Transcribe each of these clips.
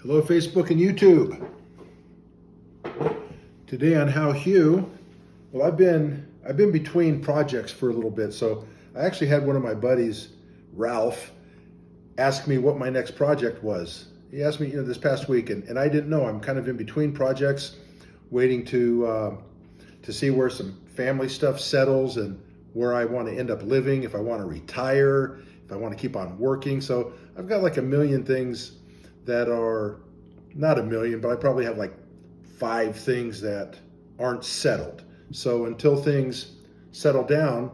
Hello, Facebook and YouTube. Today on How Hugh. Well, I've been between projects for a little bit, so I actually had one of my buddies, Ralph, ask me what my next project was. He asked me, this past week, and I didn't know. I'm kind of in between projects, waiting to see where some family stuff settles and where I want to end up living. If I want to retire, if I want to keep on working. So I've got like a million things that are not a million, but I probably have like 5 things that aren't settled. So until things settle down,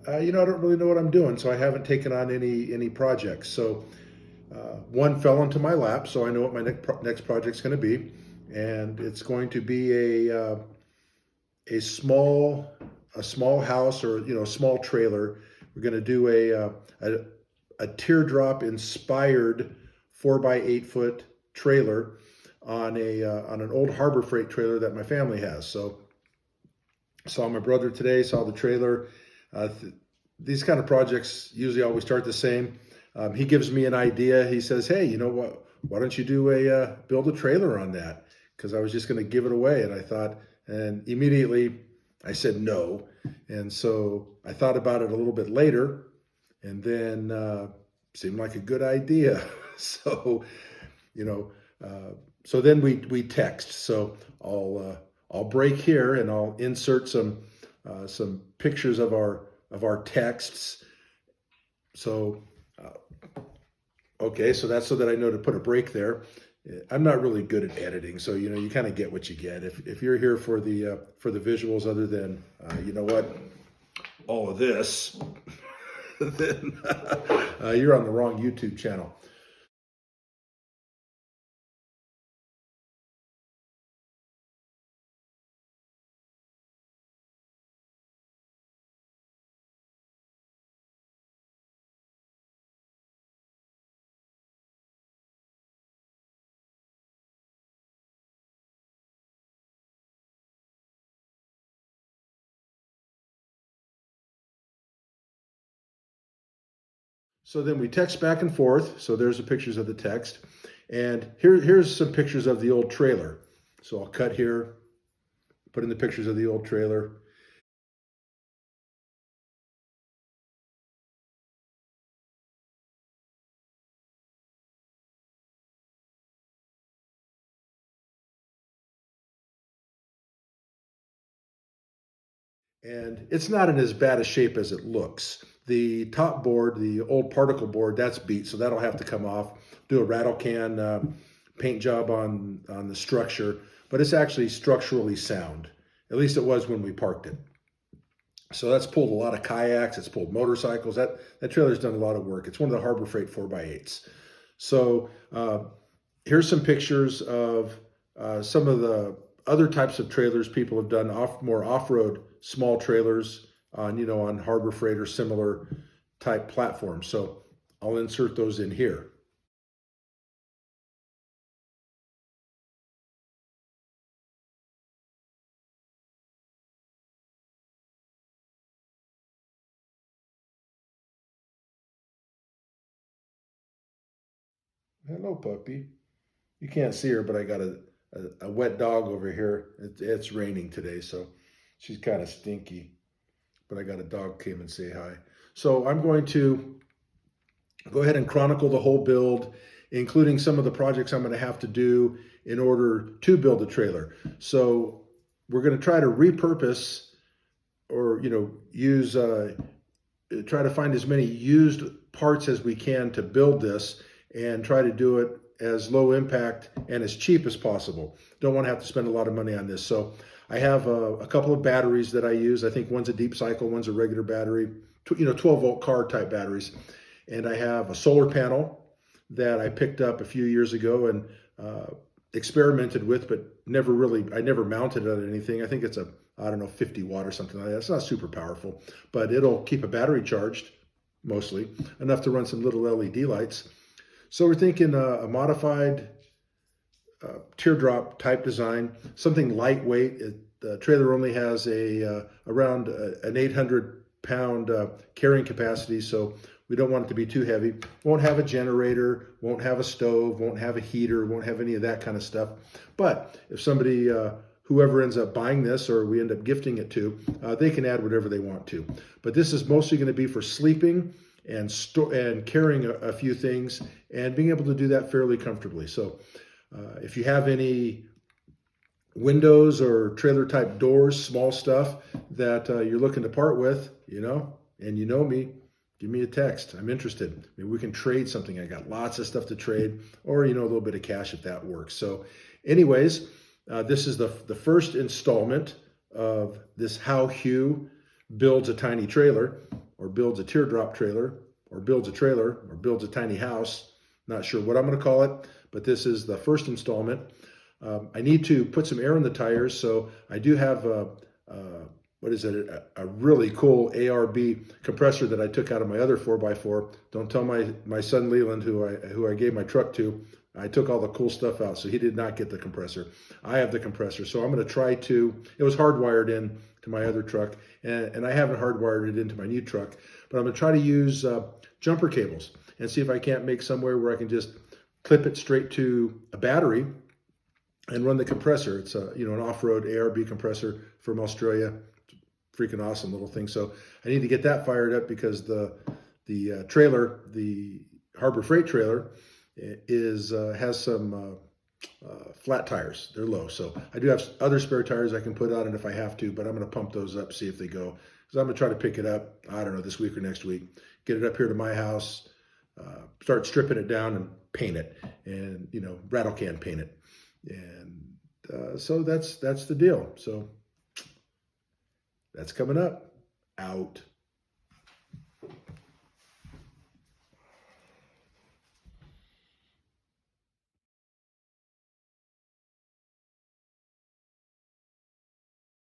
I don't really know what I'm doing. So I haven't taken on any projects. So one fell into my lap, so I know what my next project's going to be, and it's going to be a small house, or a small trailer. We're going to do a teardrop inspired 4 by 8 foot trailer on an old Harbor Freight trailer that my family has. So saw my brother today, saw the trailer. These kind of projects usually always start the same. He gives me an idea. He says, "Hey, you know what? Why don't you build a trailer on that?" Because I was just going to give it away, and I thought, and immediately I said no. And so I thought about it a little bit later, and then seemed like a good idea. So, so then we text. So I'll break here and I'll insert some pictures of our texts. So okay, so that's so that I know to put a break there. I'm not really good at editing, so you kind of get what you get. If you're here for the visuals, other than all of this, then you're on the wrong YouTube channel. So then we text back and forth. So there's the pictures of the text. And here's some pictures of the old trailer. So I'll cut here, put in the pictures of the old trailer. And it's not in as bad a shape as it looks. The top board, the old particle board, that's beat, so that'll have to come off. Do a rattle can paint job on the structure, but it's actually structurally sound. At least it was when we parked it. So that's pulled a lot of kayaks. It's pulled motorcycles. That trailer's done a lot of work. It's one of the Harbor Freight 4x8s. So here's some pictures of some of the other types of trailers people have done, more off-road small trailers on Harbor Freight or similar type platforms. So I'll insert those in here. Hello, puppy. You can't see her, but I got a wet dog over here. It's raining today, so she's kind of stinky. But I got a dog came and say hi. So I'm going to go ahead and chronicle the whole build, including some of the projects I'm going to have to do in order to build the trailer. So we're going to try to repurpose, or use try to find as many used parts as we can to build this, and try to do it as low impact and as cheap as possible. Don't want to have to spend a lot of money on this. So I have a couple of batteries that I use. I think one's a deep cycle, one's a regular battery, 12-volt car type batteries. And I have a solar panel that I picked up a few years ago and experimented with, but I never mounted it on anything. I think it's 50 watt or something like that. It's not super powerful, but it'll keep a battery charged, mostly, enough to run some little LED lights. So we're thinking a modified teardrop type design, something lightweight. The trailer only has around an 800-pound carrying capacity, so We don't want it to be too heavy. Won't have a generator, won't have a stove, won't have a heater, won't have any of that kind of stuff. But if somebody, whoever ends up buying this or we end up gifting it to, they can add whatever they want to. But this is mostly going to be for sleeping and carrying a few things and being able to do that fairly comfortably. So if you have any windows or trailer type doors, small stuff that you're looking to part with, and you know me, give me a text. I'm interested. Maybe we can trade something. I got lots of stuff to trade, or a little bit of cash if that works. So anyways, this is the first installment of this How Hugh Builds a Tiny Trailer, or builds a teardrop trailer, or builds a trailer, or builds a tiny house. Not sure what I'm going to call it, but this is the first installment. I need to put some air in the tires, so I do have a really cool ARB compressor that I took out of my other 4x4. Don't tell my son Leland, who I gave my truck to. I took all the cool stuff out, so he did not get the compressor. I have the compressor, so I'm going to try to. It was hardwired in to my other truck, and I haven't hardwired it into my new truck. But I'm going to try to use jumper cables and see if I can't make somewhere where I can just clip it straight to a battery and run the compressor. It's an off-road ARB compressor from Australia. Freaking awesome little thing. So I need to get that fired up because the trailer, the Harbor Freight trailer, has some flat tires. They're low. So I do have other spare tires I can put on it if I have to, but I'm going to pump those up, see if they go. Because I'm going to try to pick it up, I don't know, this week or next week. Get it up here to my house, start stripping it down and paint it, and rattle can paint it. And so that's the deal. So that's coming up. Out.